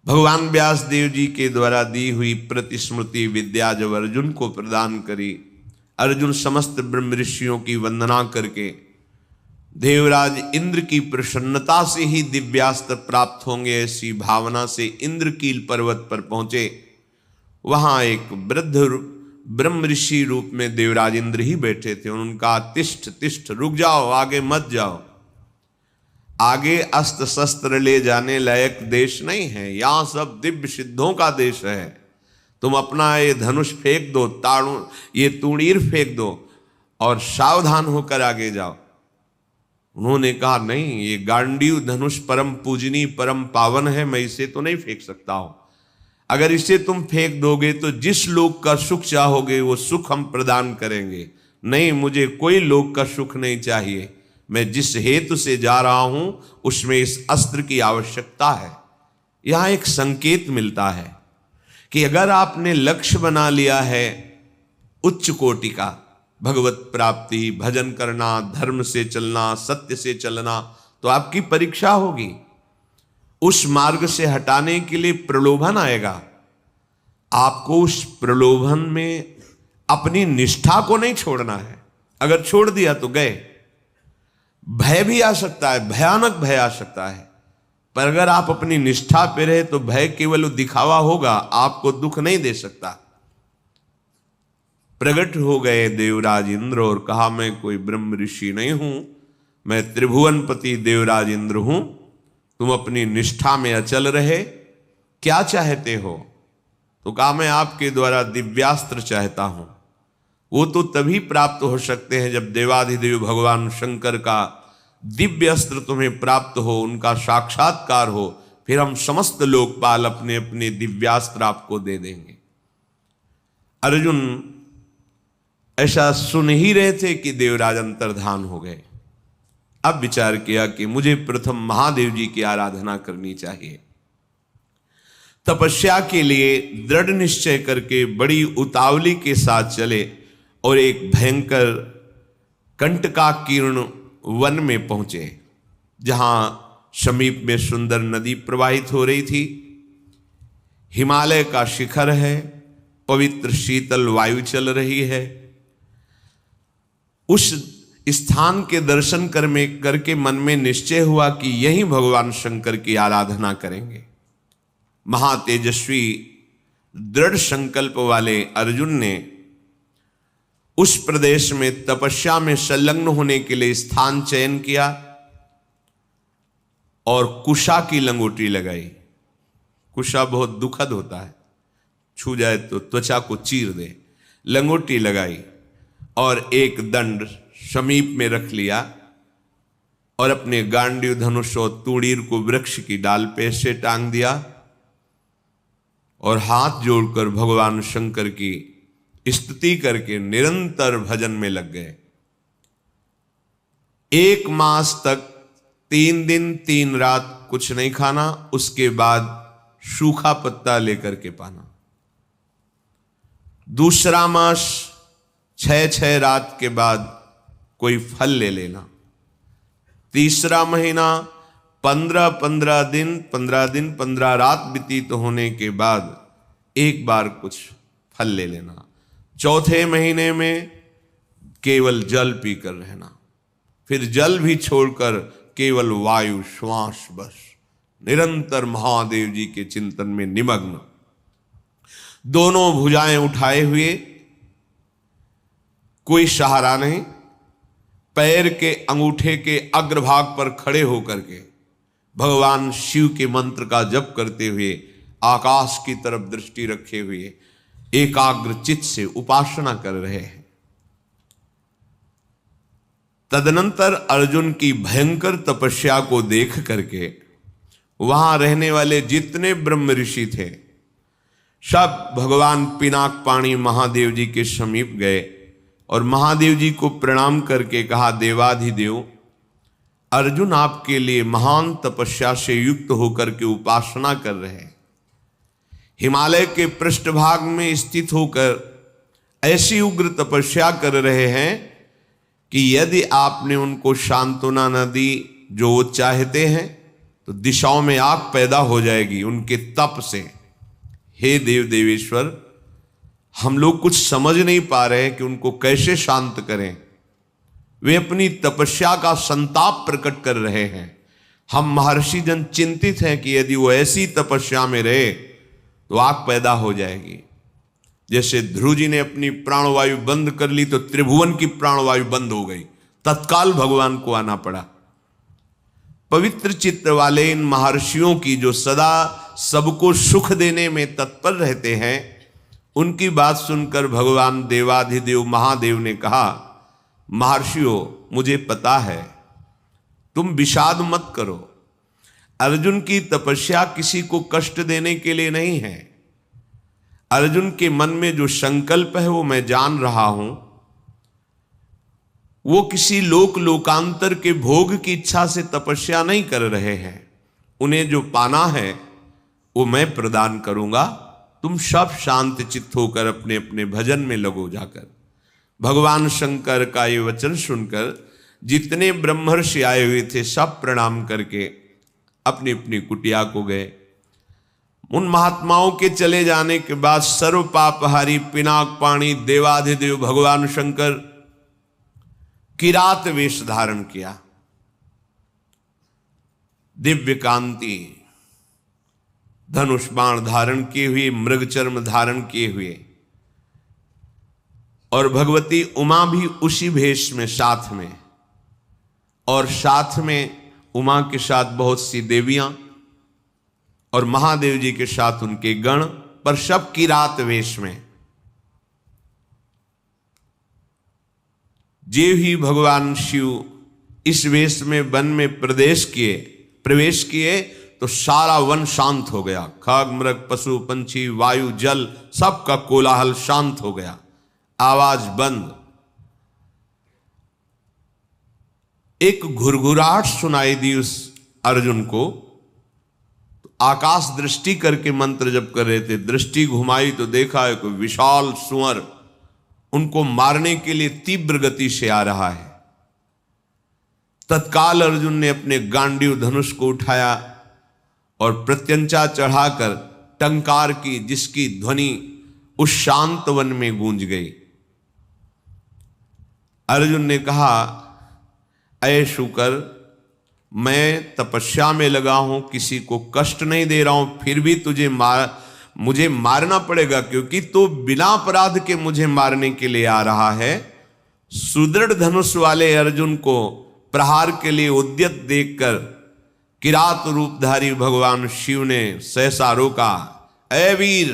भगवान व्यास देव जी के द्वारा दी हुई प्रतिस्मृति विद्या जब अर्जुन को प्रदान करी, अर्जुन समस्त ब्रह्म ऋषियों की वंदना करके देवराज इंद्र की प्रसन्नता से ही दिव्यास्त्र प्राप्त होंगे ऐसी भावना से इंद्रकील पर्वत पर पहुंचे। वहां एक वृद्ध ब्रह्म ऋषि रूप में देवराज इंद्र ही बैठे थे। उनका तिष्ठ तिष्ठ, रुक जाओ, आगे मत जाओ, आगे अस्त्र शस्त्र ले जाने लायक देश नहीं है, यहां सब दिव्य सिद्धों का देश है। तुम अपना ये धनुष फेंक दो, ये तूणीर फेंक दो और सावधान होकर आगे जाओ। उन्होंने कहा नहीं, ये गांडीव धनुष परम पूजनी परम पावन है, मैं इसे तो नहीं फेंक सकता हूं। अगर इसे तुम फेंक दोगे तो जिस लोक का सुख चाहोगे वो सुख हम प्रदान करेंगे। नहीं, मुझे कोई लोक का सुख नहीं चाहिए, मैं जिस हेतु से जा रहा हूं उसमें इस अस्त्र की आवश्यकता है। यहां एक संकेत मिलता है कि अगर आपने लक्ष्य बना लिया है उच्च कोटि का, भगवत प्राप्ति, भजन करना, धर्म से चलना, सत्य से चलना, तो आपकी परीक्षा होगी। उस मार्ग से हटाने के लिए प्रलोभन आएगा। आपको उस प्रलोभन में अपनी निष्ठा को नहीं छोड़ना है। अगर छोड़ दिया तो गए। भय भी आ सकता है, भयानक भय आ सकता है, पर अगर आप अपनी निष्ठा पे रहे तो भय केवल दिखावा होगा, आपको दुख नहीं दे सकता। प्रकट हो गए देवराज इंद्र और कहा मैं कोई ब्रह्म ऋषि नहीं हूं, मैं त्रिभुवनपति देवराज इंद्र हूं। तुम अपनी निष्ठा में अचल रहे, क्या चाहते हो? तो कहा मैं आपके द्वारा दिव्यास्त्र चाहता हूं। वो तो तभी प्राप्त हो सकते हैं जब देवाधिदेव भगवान शंकर का दिव्य अस्त्र तुम्हें प्राप्त हो, उनका साक्षात्कार हो, फिर हम समस्त लोकपाल अपने अपने दिव्यास्त्र आपको दे देंगे। अर्जुन ऐसा सुन ही रहे थे कि देवराज अंतर्धान हो गए। अब विचार किया कि मुझे प्रथम महादेव जी की आराधना करनी चाहिए। तपस्या के लिए दृढ़ निश्चय करके बड़ी उतावली के साथ चले और एक भयंकर कंटकाकीर्ण वन में पहुंचे, जहां समीप में सुंदर नदी प्रवाहित हो रही थी। हिमालय का शिखर है, पवित्र शीतल वायु चल रही है। उस स्थान के दर्शन करके मन में निश्चय हुआ कि यहीं भगवान शंकर की आराधना करेंगे। महातेजस्वी दृढ़ संकल्प वाले अर्जुन ने उस प्रदेश में तपस्या में संलग्न होने के लिए स्थान चयन किया और कुशा की लंगोटी लगाई। कुशा बहुत दुखद होता है, छू जाए तो त्वचा को चीर दे। लंगोटी लगाई और एक दंड समीप में रख लिया और अपने गांडीव धनुष और तूणीर को वृक्ष की डाल पे से टांग दिया और हाथ जोड़कर भगवान शंकर की स्तुति करके निरंतर भजन में लग गए। 1 मास तक 3 दिन 3 रात कुछ नहीं खाना, उसके बाद सूखा पत्ता लेकर के पाना। दूसरा मास 6 रात के बाद कोई फल ले लेना। तीसरा महीना 15 दिन 15 रात व्यतीत होने के बाद एक बार कुछ फल ले लेना। चौथे महीने में केवल जल पीकर रहना, फिर जल भी छोड़कर केवल वायु श्वास, बस निरंतर महादेव जी के चिंतन में निमग्न। दोनों भुजाएं उठाए हुए, कोई सहारा नहीं, पैर के अंगूठे के अग्रभाग पर खड़े होकर के भगवान शिव के मंत्र का जप करते हुए आकाश की तरफ दृष्टि रखे हुए एकाग्र चित्त से उपासना कर रहे हैं। तदनंतर अर्जुन की भयंकर तपस्या को देख करके वहां रहने वाले जितने ब्रह्म ऋषि थे सब भगवान पिनाक पाणी महादेव जी के समीप गए और महादेव जी को प्रणाम करके कहा, देवाधिदेव अर्जुन आपके लिए महान तपस्या से युक्त होकर के उपासना कर रहे हैं। हिमालय के पृष्ठभाग में स्थित होकर ऐसी उग्र तपस्या कर रहे हैं कि यदि आपने उनको सांत्वना न दी जो वो चाहते हैं तो दिशाओं में आग पैदा हो जाएगी उनके तप से। हे देव देवेश्वर, हम लोग कुछ समझ नहीं पा रहे हैं कि उनको कैसे शांत करें। वे अपनी तपस्या का संताप प्रकट कर रहे हैं। हम महर्षि जन चिंतित हैं कि यदि वो ऐसी तपस्या में रहे तो आग पैदा हो जाएगी। जैसे ध्रुव जी ने अपनी प्राणवायु बंद कर ली तो त्रिभुवन की प्राणवायु बंद हो गई, तत्काल भगवान को आना पड़ा। पवित्र चित्त वाले इन महर्षियों की, जो सदा सबको सुख देने में तत्पर रहते हैं, उनकी बात सुनकर भगवान देवाधिदेव महादेव ने कहा, महर्षियों, मुझे पता है, तुम विषाद मत करो। अर्जुन की तपस्या किसी को कष्ट देने के लिए नहीं है। अर्जुन के मन में जो संकल्प है वो मैं जान रहा हूं। वो किसी लोकांतर के भोग की इच्छा से तपस्या नहीं कर रहे हैं। उन्हें जो पाना है वो मैं प्रदान करूंगा। तुम सब शांत चित्त होकर अपने अपने भजन में लगो जाकर। भगवान शंकर का ये वचन सुनकर जितने ब्रह्मर्षि आए हुए थे सब प्रणाम करके अपनी अपनी कुटिया को गए। उन महात्माओं के चले जाने के बाद सर्व पापहारी पिनाक पाणी देवाधिदेव भगवान शंकर किरात वेश धारण किया। दिव्य कांति धनुष बाण धारण किए हुए, मृग चर्म धारण किए हुए, और भगवती उमा भी उसी भेष में साथ में, और साथ में उमा के साथ बहुत सी देवियां और महादेव जी के साथ उनके गण, पर सब किरात वेश में। जे ही भगवान शिव इस वेश में वन में प्रवेश किए तो सारा वन शांत हो गया। खग मृग पशु पंछी वायु जल सबका कोलाहल शांत हो गया, आवाज बंद। एक घुरघुराहट सुनाई दी उस अर्जुन को। तो आकाश दृष्टि करके मंत्र जप कर रहे थे, दृष्टि घुमाई तो देखा है कोई विशाल सुअर उनको मारने के लिए तीव्र गति से आ रहा है। तत्काल अर्जुन ने अपने गांडीव धनुष को उठाया और प्रत्यंचा चढ़ाकर टंकार की, जिसकी ध्वनि उस शांत वन में गूंज गई। अर्जुन ने कहा, ऐ शुकर, मैं तपस्या में लगा हूं, किसी को कष्ट नहीं दे रहा हूं, फिर भी मुझे मारना पड़ेगा, क्योंकि तो बिना अपराध के मुझे मारने के लिए आ रहा है। सुदृढ़ धनुष वाले अर्जुन को प्रहार के लिए उद्यत देखकर किरात रूपधारी भगवान शिव ने सहसा रोका। ऐ वीर,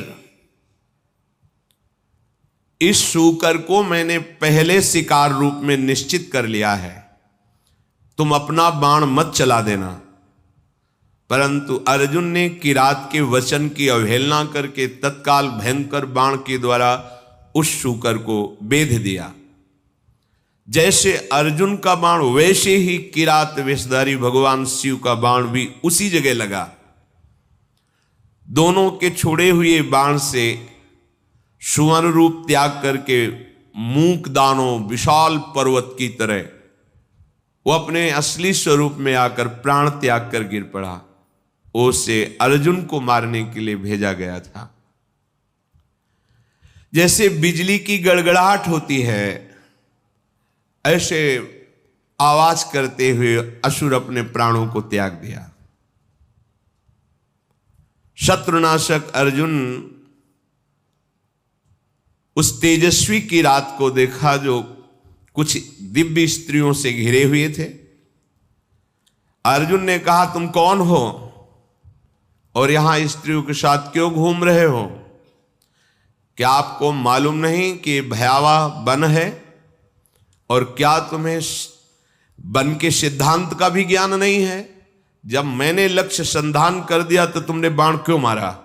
इस शूकर को मैंने पहले शिकार रूप में निश्चित कर लिया है, तुम अपना बाण मत चला देना। परंतु अर्जुन ने किरात के वचन की अवहेलना करके तत्काल भयंकर बाण के द्वारा उस शूकर को बेध दिया। जैसे अर्जुन का बाण वैसे ही किरात वेशधारी भगवान शिव का बाण भी उसी जगह लगा। दोनों के छोड़े हुए बाण से सुवर्ण रूप त्याग करके मूक दानों विशाल पर्वत की तरह वो अपने असली स्वरूप में आकर प्राण त्याग कर गिर पड़ा। उसे अर्जुन को मारने के लिए भेजा गया था। जैसे बिजली की गड़गड़ाहट होती है, ऐसे आवाज करते हुए असुर अपने प्राणों को त्याग दिया। शत्रुनाशक अर्जुन उस तेजस्वी की रात को देखा जो कुछ दिव्य स्त्रियों से घिरे हुए थे। अर्जुन ने कहा, तुम कौन हो और यहां स्त्रियों के साथ क्यों घूम रहे हो? क्या आपको मालूम नहीं कि भयावह वन है? और क्या तुम्हें वन के सिद्धांत का भी ज्ञान नहीं है? जब मैंने लक्ष्य संधान कर दिया तो तुमने बाण क्यों मारा?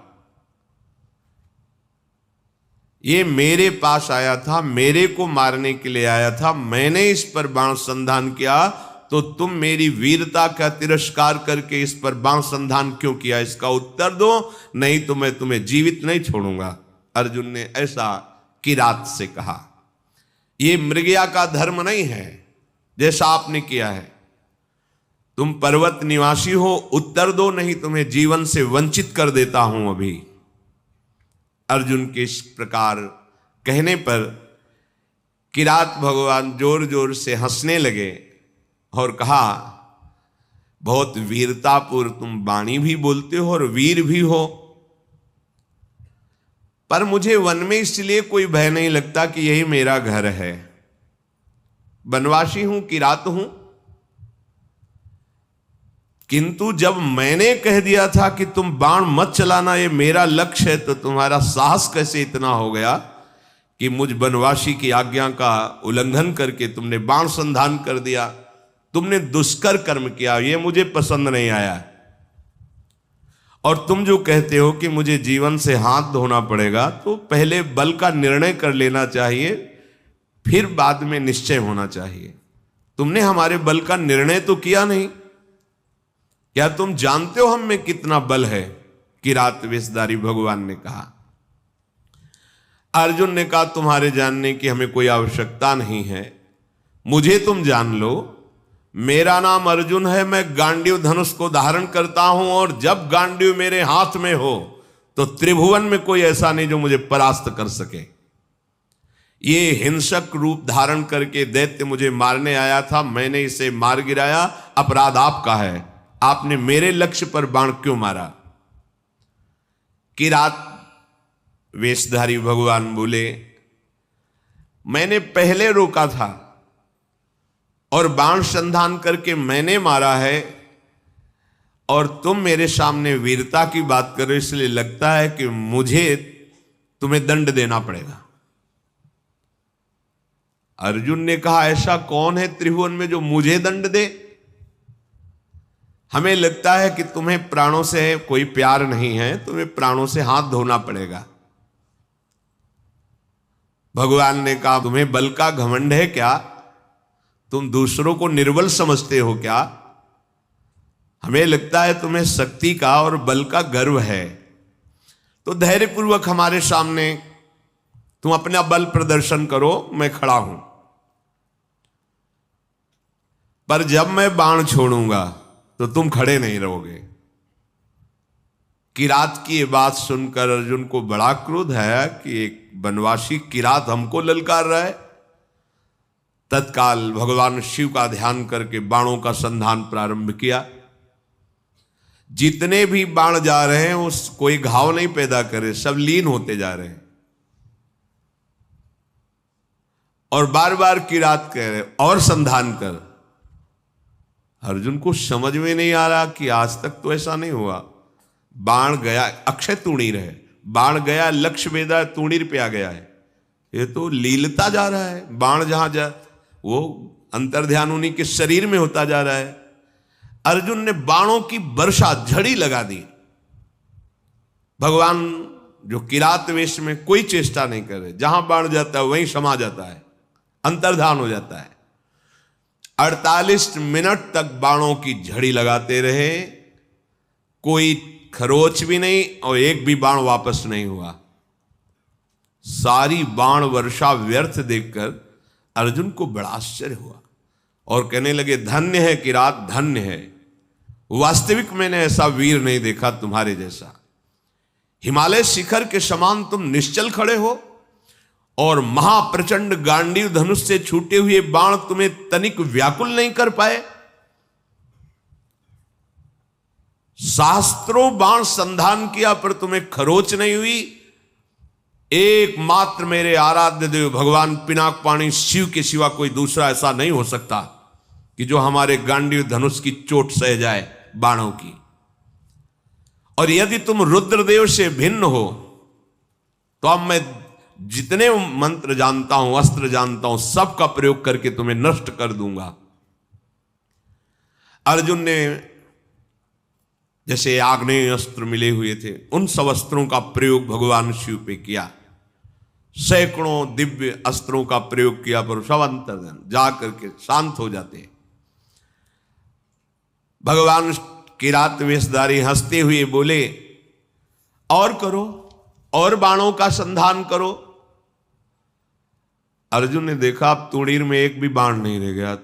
ये मेरे पास आया था, मेरे को मारने के लिए आया था, मैंने इस पर बाण संधान किया, तो तुम मेरी वीरता का तिरस्कार करके इस पर बाण संधान क्यों किया? इसका उत्तर दो, नहीं तो मैं तुम्हें जीवित नहीं छोड़ूंगा। अर्जुन ने ऐसा किरात से कहा। यह मृगया का धर्म नहीं है जैसा आपने किया है। तुम पर्वत निवासी हो, उत्तर दो, नहीं तुम्हें जीवन से वंचित कर देता हूं अभी। अर्जुन के इस प्रकार कहने पर किरात भगवान जोर जोर से हंसने लगे और कहा, बहुत वीरतापूर्ण तुम वाणी भी बोलते हो और वीर भी हो, पर मुझे वन में इसलिए कोई भय नहीं लगता कि यही मेरा घर है। वनवासी हूं, किरात हूं, किंतु जब मैंने कह दिया था कि तुम बाण मत चलाना, ये मेरा लक्ष्य है, तो तुम्हारा साहस कैसे इतना हो गया कि मुझ वनवासी की आज्ञा का उल्लंघन करके तुमने बाण संधान कर दिया। तुमने दुष्कर कर्म किया, ये मुझे पसंद नहीं आया। और तुम जो कहते हो कि मुझे जीवन से हाथ धोना पड़ेगा, तो पहले बल का निर्णय कर लेना चाहिए, फिर बाद में निश्चय होना चाहिए। तुमने हमारे बल का निर्णय तो किया नहीं। क्या तुम जानते हो हम में कितना बल है? किरात वेशधारी भगवान ने कहा। अर्जुन ने कहा, तुम्हारे जानने की हमें कोई आवश्यकता नहीं है, मुझे तुम जान लो। मेरा नाम अर्जुन है, मैं गांडीव धनुष को धारण करता हूं, और जब गांडीव मेरे हाथ में हो तो त्रिभुवन में कोई ऐसा नहीं जो मुझे परास्त कर सके। ये हिंसक रूप धारण करके दैत्य मुझे मारने आया था, मैंने इसे मार गिराया, अपराध आपका है। आपने मेरे लक्ष्य पर बाण क्यों मारा? किरात वेशधारी भगवान बोले, मैंने पहले रोका था और बाण संधान करके मैंने मारा है, और तुम मेरे सामने वीरता की बात करो, इसलिए लगता है कि मुझे तुम्हें दंड देना पड़ेगा। अर्जुन ने कहा, ऐसा कौन है त्रिभुवन में जो मुझे दंड दे? हमें लगता है कि तुम्हें प्राणों से कोई प्यार नहीं है, तुम्हें प्राणों से हाथ धोना पड़ेगा। भगवान ने कहा, तुम्हें बल का घमंड है क्या? तुम दूसरों को निर्बल समझते हो क्या? हमें लगता है तुम्हें शक्ति का और बल का गर्व है। तो धैर्यपूर्वक हमारे सामने तुम अपना बल प्रदर्शन करो, मैं खड़ा हूं। पर जब मैं बाण छोड़ूंगा तो तुम खड़े नहीं रहोगे। किरात की ये बात सुनकर अर्जुन को बड़ा क्रोध है कि एक वनवासी किरात हमको ललकार रहा है। तत्काल भगवान शिव का ध्यान करके बाणों का संधान प्रारंभ किया। जितने भी बाण जा रहे हैं उस कोई घाव नहीं पैदा करे, सब लीन होते जा रहे हैं। और बार बार किरात कह रहे, और संधान कर। अर्जुन को समझ में नहीं आ रहा कि आज तक तो ऐसा नहीं हुआ। बाण गया, अक्षय तूणीर है, बाण गया, लक्ष्य वेदा तूणीर पे आ गया है। ये तो लीलता जा रहा है। बाण जहां जा वो अंतर्ध्यान उन्हीं के शरीर में होता जा रहा है। अर्जुन ने बाणों की वर्षा, झड़ी लगा दी। भगवान जो किरात वेश में कोई चेष्टा नहीं कर रहे, जहां बाण जाता है वहीं समा जाता है, अंतर्धान हो जाता है। 48 मिनट तक बाणों की झड़ी लगाते रहे, कोई खरोच भी नहीं और एक भी बाण वापस नहीं हुआ। सारी बाण वर्षा व्यर्थ देखकर अर्जुन को बड़ा आश्चर्य हुआ और कहने लगे, धन्य है किरात, धन्य है। वास्तविक मैंने ऐसा वीर नहीं देखा तुम्हारे जैसा। हिमालय शिखर के समान तुम निश्चल खड़े हो और महाप्रचंड गांडीव धनुष से छूटे हुए बाण तुम्हें तनिक व्याकुल नहीं कर पाए। शास्त्रों बाण संधान किया पर तुम्हें खरोच नहीं हुई। एकमात्र मेरे आराध्य देव भगवान पिनाकपाणी शिव के सिवा कोई दूसरा ऐसा नहीं हो सकता कि जो हमारे गांडीव धनुष की चोट सह जाए बाणों की। और यदि तुम रुद्रदेव से भिन्न हो तो अब मैं जितने मंत्र जानता हूं, अस्त्र जानता हूं, सबका प्रयोग करके तुम्हें नष्ट कर दूंगा। अर्जुन ने जैसे आग्नेय अस्त्र मिले हुए थे, उन सब अस्त्रों का प्रयोग भगवान शिव पे किया। सैकड़ों दिव्य अस्त्रों का प्रयोग किया, पर सब अंतर्धान जा करके शांत हो जाते हैं। भगवान किरात वेशधारी हंसते हुए बोले, और करो, और बाणों का संधान करो। अर्जुन ने देखा अब तूणीर में एक भी बाण नहीं रह गया।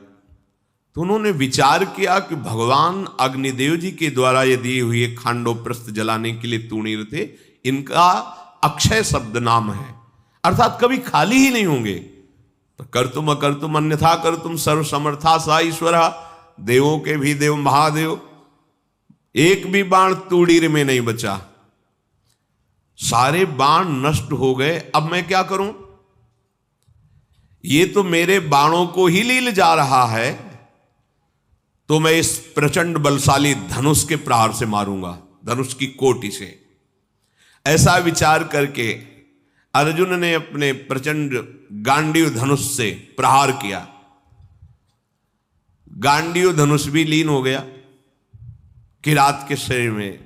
तो उन्होंने विचार किया कि भगवान अग्निदेव जी के द्वारा ये दिए हुए खांडोप्रस्थ जलाने के लिए तूणीर थे, इनका अक्षय शब्द नाम है, अर्थात कभी खाली ही नहीं होंगे। तो कर्तुम अकर्तुम अन्यथा कर्तुम सर्व समर्था सा ईश्वरा, देवों के भी देव महादेव, एक भी बाण तूणीर में नहीं बचा, सारे बाण नष्ट हो गए। अब मैं क्या करूं? ये तो मेरे बाणों को ही लील जा रहा है, तो मैं इस प्रचंड बलशाली धनुष के प्रहार से मारूंगा, धनुष की कोटि से। ऐसा विचार करके अर्जुन ने अपने प्रचंड गांडीव धनुष से प्रहार किया। गांडीव धनुष भी लीन हो गया किरात के शरीर में।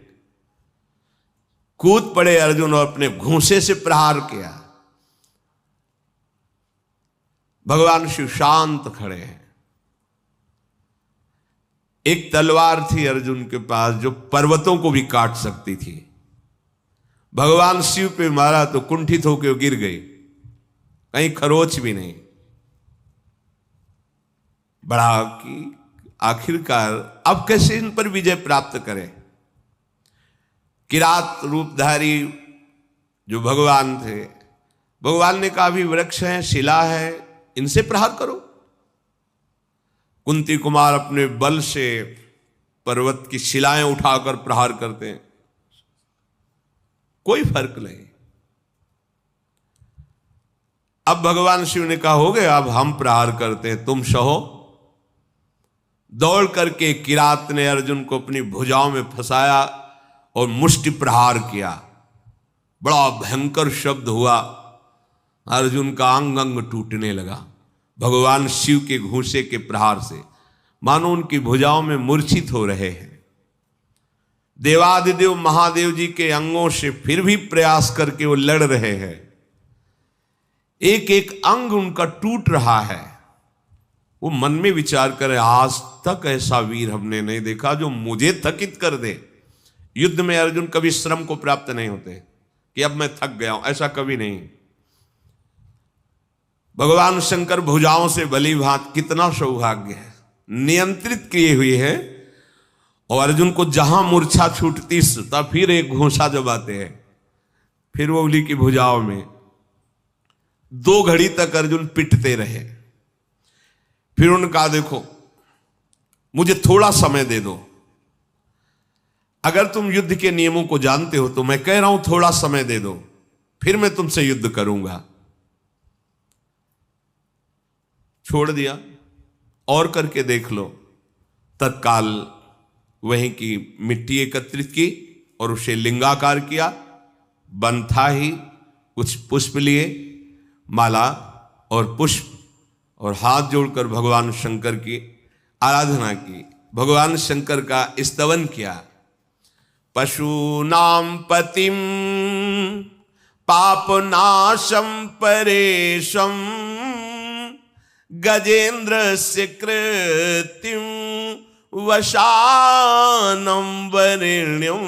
कूद पड़े अर्जुन और अपने घूंसे से प्रहार किया। भगवान शिव शांत खड़े हैं। एक तलवार थी अर्जुन के पास जो पर्वतों को भी काट सकती थी। भगवान शिव पे मारा तो कुंठित होकर गिर गई, कहीं खरोच भी नहीं। बड़ा कि आखिरकार अब कैसे इन पर विजय प्राप्त करें। किरात रूपधारी जो भगवान थे, भगवान ने कहा, भी वृक्ष है, शिला है, इनसे प्रहार करो। कुंती कुमार अपने बल से पर्वत की शिलाएं उठाकर प्रहार करते हैं, कोई फर्क नहीं। अब भगवान शिव ने कहा, हो गया, अब हम प्रहार करते हैं, तुम सहो। दौड़ करके किरात ने अर्जुन को अपनी भुजाओं में फंसाया और मुष्टि प्रहार किया। बड़ा भयंकर शब्द हुआ, अर्जुन का अंग अंग टूटने लगा भगवान शिव के घूंसे के प्रहार से, मानो उनकी भुजाओं में मूर्छित हो रहे हैं। देवादिदेव महादेव जी के अंगों से फिर भी प्रयास करके वो लड़ रहे हैं। एक एक अंग उनका टूट रहा है। वो मन में विचार करे, आज तक ऐसा वीर हमने नहीं देखा जो मुझे थकित कर दे। युद्ध में अर्जुन कभी श्रम को प्राप्त नहीं होते कि अब मैं थक गया हूं, ऐसा कभी नहीं। भगवान शंकर भुजाओं से भली भांत, कितना सौभाग्य है, नियंत्रित किए हुए हैं। और अर्जुन को जहां मूर्छा छूटती तब फिर एक घूंसा जमाते हैं, फिर वो उंगली की भुजाओं में 2 घड़ी तक अर्जुन पिटते रहे। फिर उनका, देखो मुझे थोड़ा समय दे दो, अगर तुम युद्ध के नियमों को जानते हो तो मैं कह रहा हूं थोड़ा समय दे दो, फिर मैं तुमसे युद्ध करूंगा। छोड़ दिया, और करके देख लो। तत्काल वहीं की मिट्टी एकत्रित की और उसे लिंगाकार किया। वन था ही, कुछ पुष्प लिए, माला और पुष्प, और हाथ जोड़कर भगवान शंकर की आराधना की, भगवान शंकर का स्तवन किया। पशूनां पतिं पापनाशं परेशं गजेन्द्रस्य कृतिं वशानं वरेण्यं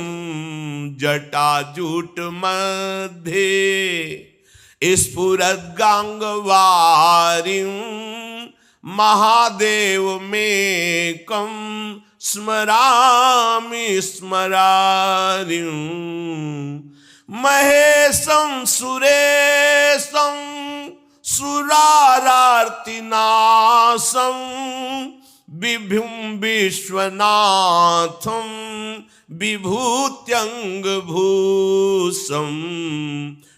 जटाजूट मध्ये स्फुरद्गांगवारिं महादेवमेकं स्मरामि स्मरारिं महेशं सुरेशं सुरारार्तिनाशं विभुं विश्वनाथं विभूत्यंगभूषं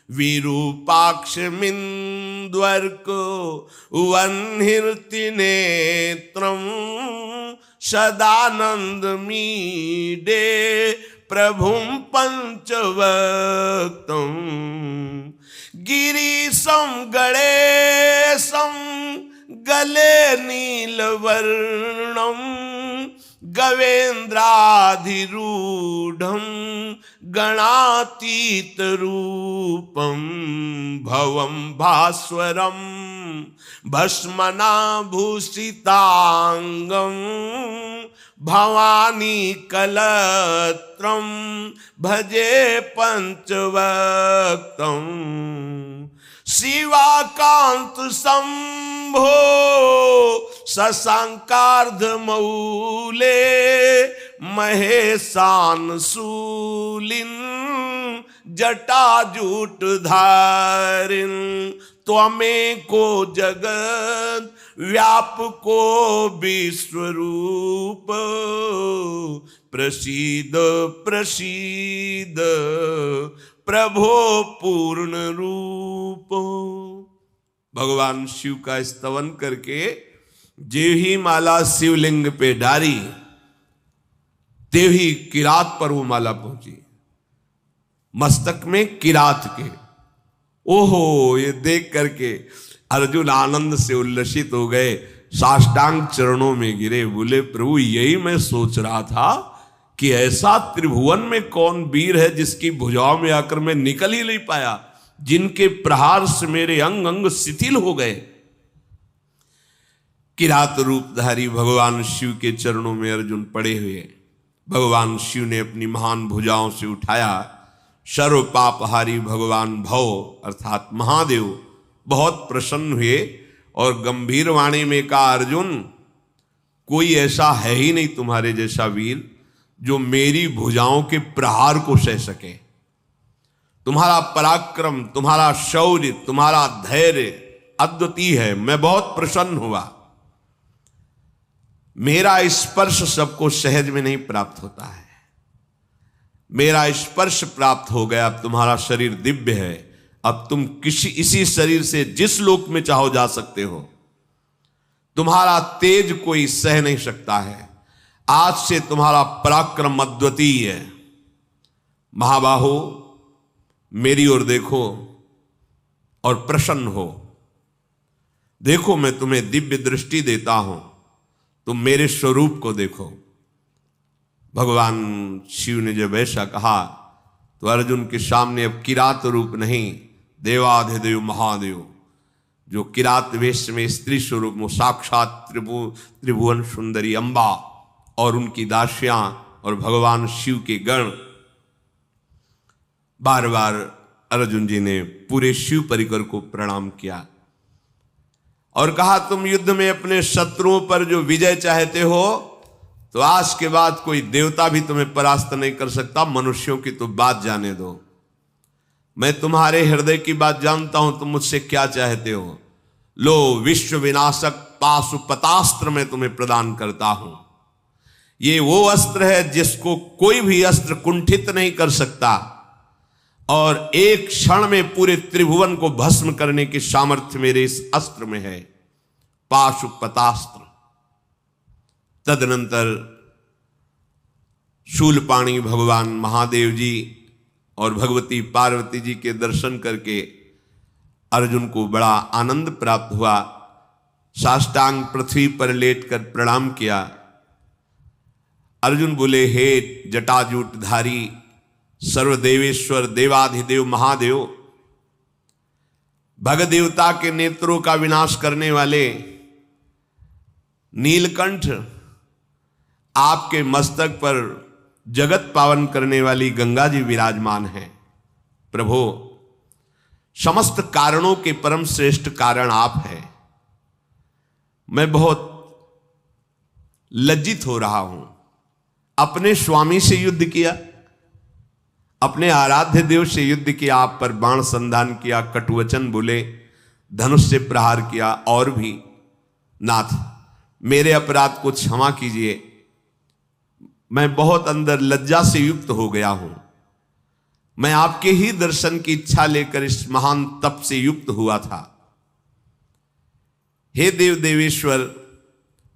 विरूपाक्षमिन्द्वर्को वह्निर्तिनेत्रं सदानन्दमीडे प्रभुं पंचवक्तं गिरीशं गणेशं गले नीलवर्णं गवेन्द्राधिरूढं गणातीतरूपं भवं भास्वरं भस्मनाभूषितांगं भवानी कलत्रं भजे पंचवक्तं शिवाकांत शंभो शशांकार्ध मौले महेशान शूलिन जटाजूट धारिन त्वमेको जगत व्यापको विश्वरूप प्रसीद प्रसीद प्रभो पूर्ण रूप। भगवान शिव का स्तवन करके जे ही माला शिवलिंग पे डारी तेही किरात पर वो माला पहुंची, मस्तक में किरात के। ओहो, ये देख करके अर्जुन आनंद से उल्लसित हो गए, साष्टांग चरणों में गिरे, बोले प्रभु यही मैं सोच रहा था कि ऐसा त्रिभुवन में कौन वीर है जिसकी भुजाओं में आकर मैं निकल ही नहीं पाया, जिनके प्रहार से मेरे अंग अंग शिथिल हो गए। किरात रूपधारी भगवान शिव के चरणों में अर्जुन पड़े हुए, भगवान शिव ने अपनी महान भुजाओं से उठाया। सर्व पापहारी भगवान भव अर्थात महादेव बहुत प्रसन्न हुए और गंभीर वाणी में कहा, अर्जुन कोई ऐसा है ही नहीं तुम्हारे जैसा वीर जो मेरी भुजाओं के प्रहार को सह सके। तुम्हारा पराक्रम, तुम्हारा शौर्य, तुम्हारा धैर्य अद्वितीय है, मैं बहुत प्रसन्न हुआ। मेरा स्पर्श सबको सहज में नहीं प्राप्त होता है, मेरा स्पर्श प्राप्त हो गया। अब तुम्हारा शरीर दिव्य है, अब तुम इसी शरीर से जिस लोक में चाहो जा सकते हो। तुम्हारा तेज कोई सह नहीं सकता है, आज से तुम्हारा पराक्रम अद्वितीय है। महाबाहो मेरी ओर देखो और प्रसन्न हो, देखो मैं तुम्हें दिव्य दृष्टि देता हूं, तुम मेरे स्वरूप को देखो। भगवान शिव ने जब ऐसा कहा तो अर्जुन के सामने अब किरात रूप नहीं, देवाधिदेव महादेव जो किरात वेश में स्त्री स्वरूप में साक्षात त्रिभुवन सुंदरी अंबा और उनकी दासियां और भगवान शिव के गण, बार बार अर्जुन जी ने पूरे शिव परिकर को प्रणाम किया और कहा, तुम युद्ध में अपने शत्रुओं पर जो विजय चाहते हो तो आज के बाद कोई देवता भी तुम्हें परास्त नहीं कर सकता, मनुष्यों की तो बात जाने दो। मैं तुम्हारे हृदय की बात जानता हूं, तुम मुझसे क्या चाहते हो। लो विश्व विनाशक पाशुपतास्त्र मैं तुम्हें प्रदान करता हूं। ये वो अस्त्र है जिसको कोई भी अस्त्र कुंठित नहीं कर सकता और एक क्षण में पूरे त्रिभुवन को भस्म करने की सामर्थ्य मेरे इस अस्त्र में है, पाशुपतास्त्र। तदनंतर शूलपाणी भगवान महादेव जी और भगवती पार्वती जी के दर्शन करके अर्जुन को बड़ा आनंद प्राप्त हुआ। साष्टांग पृथ्वी पर लेटकर प्रणाम किया। अर्जुन बोले, हे जटाजूटधारी सर्वदेवेश्वर देवाधिदेव महादेव, भग देवता के नेत्रों का विनाश करने वाले नीलकंठ, आपके मस्तक पर जगत पावन करने वाली गंगा जी विराजमान हैं। प्रभु समस्त कारणों के परम श्रेष्ठ कारण आप हैं। मैं बहुत लज्जित हो रहा हूं। अपने स्वामी से युद्ध किया, अपने आराध्य देव से युद्ध किया, आप पर बाण संधान किया, कटुवचन बोले, धनुष से प्रहार किया, और भी नाथ मेरे अपराध को क्षमा कीजिए। मैं बहुत अंदर लज्जा से युक्त हो गया हूं। मैं आपके ही दर्शन की इच्छा लेकर इस महान तप से युक्त हुआ था। हे देव देवेश्वर,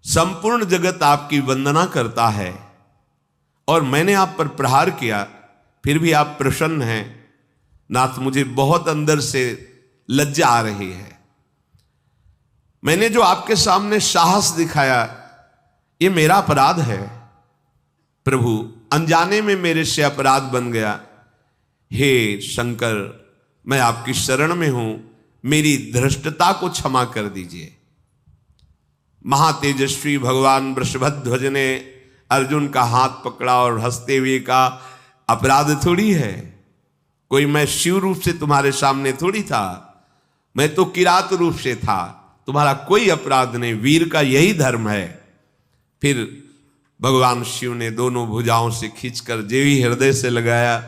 संपूर्ण जगत आपकी वंदना करता है और मैंने आप पर प्रहार किया, फिर भी आप प्रसन्न हैं। नाथ मुझे बहुत अंदर से लज्जा आ रही है। मैंने जो आपके सामने साहस दिखाया ये मेरा अपराध है। प्रभु अनजाने में मेरे से अपराध बन गया। हे शंकर, मैं आपकी शरण में हूं, मेरी धृष्टता को क्षमा कर दीजिए। महातेजस्वी भगवान वृषभध्वज ने अर्जुन का हाथ पकड़ा और हंसते हुए का अपराध थोड़ी है, कोई मैं शिव रूप से तुम्हारे सामने थोड़ी था। मैं तो किरात रूप से था, तुम्हारा कोई अपराध नहीं, वीर का यही धर्म है। फिर भगवान शिव ने दोनों भुजाओं से खींचकर देवी हृदय से लगाया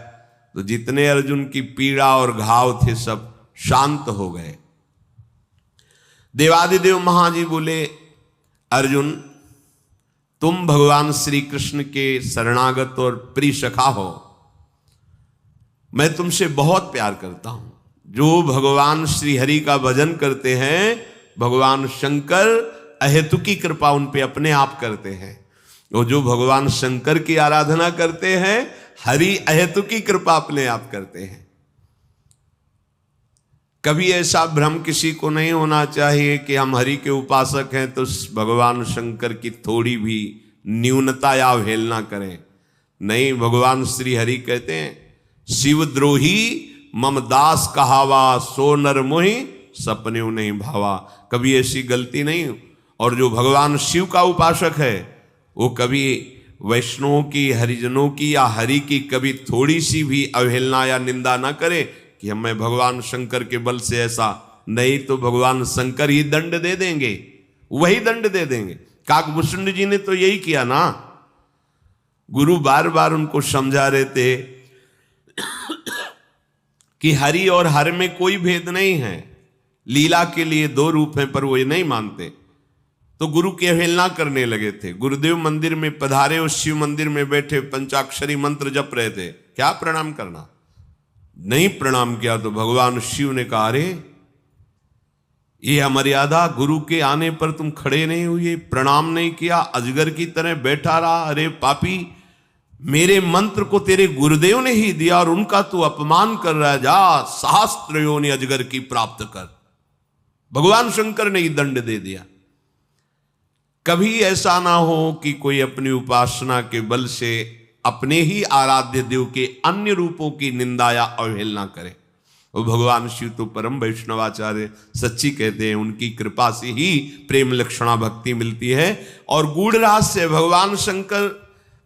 तो जितने अर्जुन की पीड़ा और घाव थे सब शांत हो गए। देवादिदेव महाजी बोले, अर्जुन तुम भगवान श्री कृष्ण के शरणागत और प्रिय सखा हो, मैं तुमसे बहुत प्यार करता हूं। जो भगवान श्री हरि का भजन करते हैं, भगवान शंकर अहेतुकी कृपा उन पे अपने आप करते हैं। और जो भगवान शंकर की आराधना करते हैं, हरि अहेतुकी कृपा अपने आप करते हैं। कभी ऐसा भ्रम किसी को नहीं होना चाहिए कि हम हरि के उपासक हैं तो भगवान शंकर की थोड़ी भी न्यूनता या अवहेलना करें। नहीं, भगवान श्री हरि कहते हैं, शिवद्रोही मम दास कहावा, सो नर मोहि सपने नहीं भावा। कभी ऐसी गलती नहीं। और जो भगवान शिव का उपासक है वो कभी वैष्णवों की, हरिजनों की या हरि की कभी थोड़ी सी भी अवहेलना या निंदा ना करे कि मैं भगवान शंकर के बल से ऐसा नहीं, तो भगवान शंकर ही दंड दे देंगे, वही दंड दे देंगे। काकभूषण जी ने तो यही किया ना। गुरु बार बार उनको समझा रहे थे कि हरि और हर में कोई भेद नहीं है, लीला के लिए दो रूप हैं, पर वो ये नहीं मानते। तो गुरु की अवहेलना करने लगे थे। गुरुदेव मंदिर में पधारे और शिव मंदिर में बैठे पंचाक्षरी मंत्र जप रहे थे, क्या प्रणाम करना? नहीं प्रणाम किया तो भगवान शिव ने कहा, अरे ये अमर्यादा, गुरु के आने पर तुम खड़े नहीं हुए, प्रणाम नहीं किया, अजगर की तरह बैठा रहा। अरे पापी, मेरे मंत्र को तेरे गुरुदेव ने ही दिया और उनका तू अपमान कर रहा है, जा सहस्त्र योनि अजगर की प्राप्त कर। भगवान शंकर ने ही दंड दे दिया। कभी ऐसा ना हो कि कोई अपनी उपासना के बल से अपने ही आराध्य देव के अन्य रूपों की निंदा या अवहेलना करे। और भगवान शिव तो परम वैष्णवाचार्य सच्ची कहते हैं, उनकी कृपा से ही प्रेम लक्षणा भक्ति मिलती है। और गूढ़ रहस्य, भगवान शंकर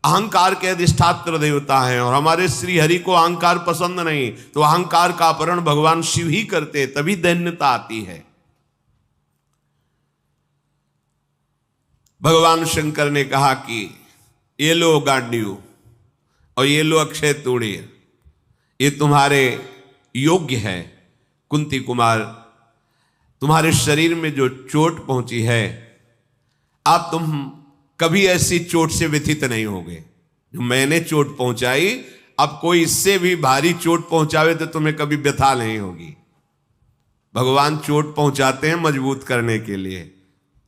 अहंकार के अधिष्ठात्र देवता हैं और हमारे श्री हरि को अहंकार पसंद नहीं, तो अहंकार का अपहरण भगवान शिव ही करते, तभी दैन्यता आती है। भगवान शंकर ने कहा कि ये लो गांडीव और ये लो अक्षय तूणीर, ये तुम्हारे योग्य है। कुंती कुमार, तुम्हारे शरीर में जो चोट पहुंची है, अब तुम कभी ऐसी चोट से व्यथित नहीं होगे जो मैंने चोट पहुंचाई। अब कोई इससे भी भारी चोट पहुंचावे तो तुम्हें कभी व्यथा नहीं होगी। भगवान चोट पहुंचाते हैं मजबूत करने के लिए।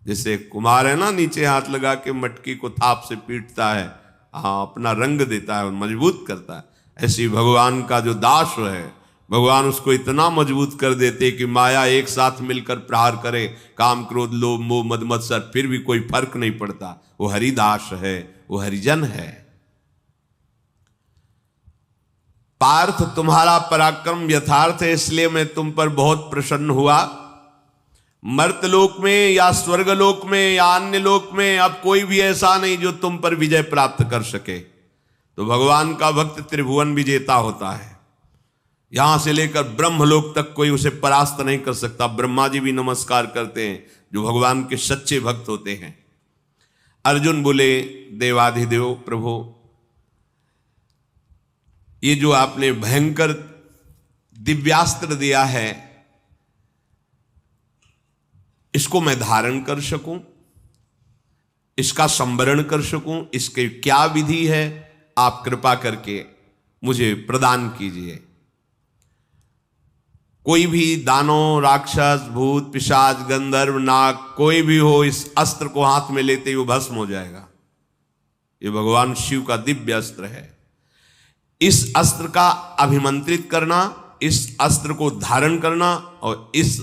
जैसे कुमार है ना, नीचे हाथ लगा के मटकी को थाप से पीटता है, हाँ, अपना रंग देता है और मजबूत करता है। ऐसी भगवान का जो दास है, भगवान उसको इतना मजबूत कर देते कि माया एक साथ मिलकर प्रहार करे, काम क्रोध लोभ मोह मद मत्सर, फिर भी कोई फर्क नहीं पड़ता। वो हरिदास है, वो हरिजन है। पार्थ, तुम्हारा पराक्रम यथार्थ है, इसलिए मैं तुम पर बहुत प्रसन्न हुआ। मर्तलोक में या स्वर्गलोक में या अन्य लोक में अब कोई भी ऐसा नहीं जो तुम पर विजय प्राप्त कर सके। तो भगवान का भक्त त्रिभुवन विजेता होता है। यहां से लेकर ब्रह्मलोक तक कोई उसे परास्त नहीं कर सकता। ब्रह्मा जी भी नमस्कार करते हैं जो भगवान के सच्चे भक्त होते हैं। अर्जुन बोले, देवाधिदेव प्रभु, ये जो आपने भयंकर दिव्यास्त्र दिया है, इसको मैं धारण कर सकूं, इसका संवरण कर सकूं, इसके क्या विधि है, आप कृपा करके मुझे प्रदान कीजिए। कोई भी दानव, राक्षस, भूत, पिशाच, गंधर्व, नाग, कोई भी हो, इस अस्त्र को हाथ में लेते ही वो भस्म हो जाएगा। ये भगवान शिव का दिव्य अस्त्र है। इस अस्त्र का अभिमंत्रित करना, इस अस्त्र को धारण करना और इस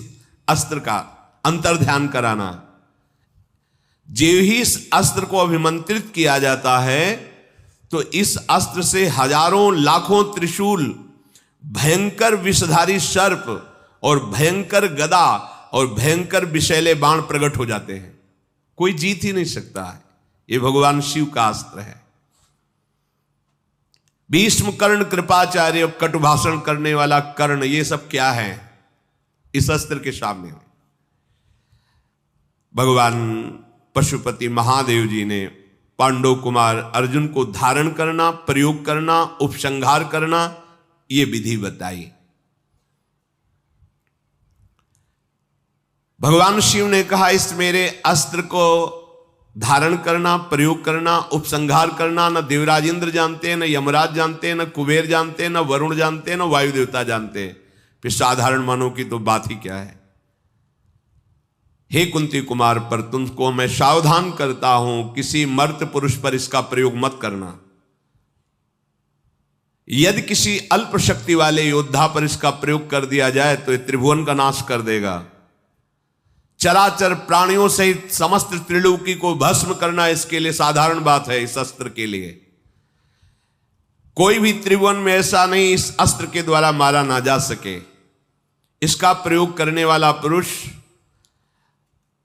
अस्त्र का अंतर्ध्यान कराना, जो ही इस अस्त्र को अभिमंत्रित किया जाता है तो इस अस्त्र से हजारों लाखों त्रिशूल, भयंकर विषधारी सर्प और भयंकर गदा और भयंकर विषैले बाण प्रकट हो जाते हैं। कोई जीत ही नहीं सकता है। ये भगवान शिव का अस्त्र है। भीष्म, कर्ण, कृपाचार्य, कटुभाषण करने वाला कर्ण, ये सब क्या है? इस अस्त्र के सामने। भगवान पशुपति महादेव जी ने पांडव कुमार अर्जुन को धारण करना, प्रयोग करना, उपसंहार करना, ये विधि बताई। भगवान शिव ने कहा इस मेरे अस्त्र को धारण करना, प्रयोग करना, उपसंहार करना न देवराज इंद्र जानते हैं, न यमराज जानते हैं, न कुबेर जानते हैं, न वरुण जानते हैं, न वायु देवता जानते हैं, फिर साधारण मानव की तो बात ही क्या है। हे कुंती कुमार, पर तुमको मैं सावधान करता हूं, किसी मर्त पुरुष पर इसका प्रयोग मत करना। यदि किसी अल्प शक्ति वाले योद्धा पर इसका प्रयोग कर दिया जाए तो ये त्रिभुवन का नाश कर देगा। चराचर प्राणियों सहित समस्त त्रिलोकी को भस्म करना इसके लिए साधारण बात है। इस अस्त्र के लिए कोई भी त्रिभुवन में ऐसा नहीं इस अस्त्र के द्वारा मारा ना जा सके। इसका प्रयोग करने वाला पुरुष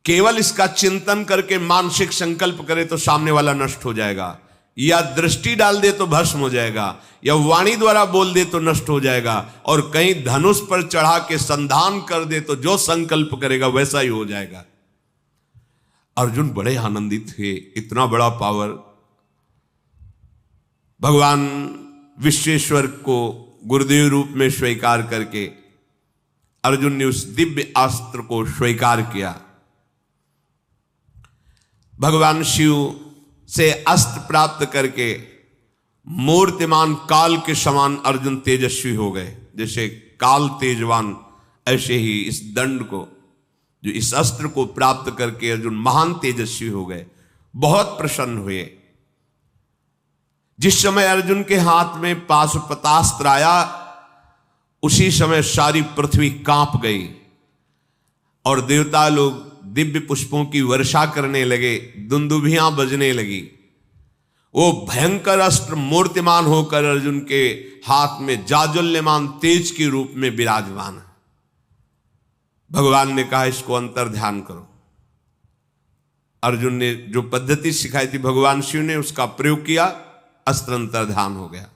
केवल इसका चिंतन करके मानसिक संकल्प करे तो सामने वाला नष्ट हो जाएगा, या दृष्टि डाल दे तो भस्म हो जाएगा, या वाणी द्वारा बोल दे तो नष्ट हो जाएगा, और कहीं धनुष पर चढ़ा के संधान कर दे तो जो संकल्प करेगा वैसा ही हो जाएगा। अर्जुन बड़े आनंदित थे, इतना बड़ा पावर। भगवान विश्वेश्वर को गुरुदेव रूप में स्वीकार करके अर्जुन ने उस दिव्य अस्त्र को स्वीकार किया। भगवान शिव से अस्त्र प्राप्त करके मूर्तिमान काल के समान अर्जुन तेजस्वी हो गए। जैसे काल तेजवान, ऐसे ही इस दंड को, जो इस अस्त्र को प्राप्त करके अर्जुन महान तेजस्वी हो गए, बहुत प्रसन्न हुए। जिस समय अर्जुन के हाथ में पाशुपतास्त्र आया उसी समय सारी पृथ्वी कांप गई और देवता लोग दिव्य पुष्पों की वर्षा करने लगे, दुंदुभियां बजने लगी। वो भयंकर अस्त्र मूर्तिमान होकर अर्जुन के हाथ में जाज्वल्यमान तेज के रूप में विराजमान है। भगवान ने कहा इसको अंतर ध्यान करो। अर्जुन ने जो पद्धति सिखाई थी भगवान शिव ने उसका प्रयोग किया, अस्त्र अंतर ध्यान हो गया।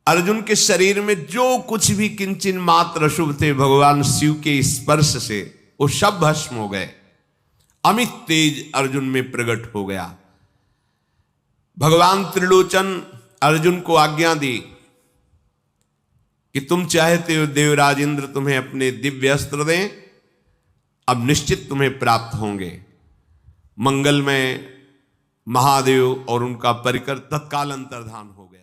अर्जुन के शरीर में जो कुछ भी किंचन मात्र अशुभ थे भगवान शिव के स्पर्श से वो सब भस्म हो गए। अमित तेज अर्जुन में प्रकट हो गया। भगवान त्रिलोचन अर्जुन को आज्ञा दी कि तुम चाहते हो देवराज इंद्र तुम्हें अपने दिव्य अस्त्र दें, अब निश्चित तुम्हें प्राप्त होंगे। मंगल में महादेव और उनका परिकर तत्काल अंतर्धान हो गया।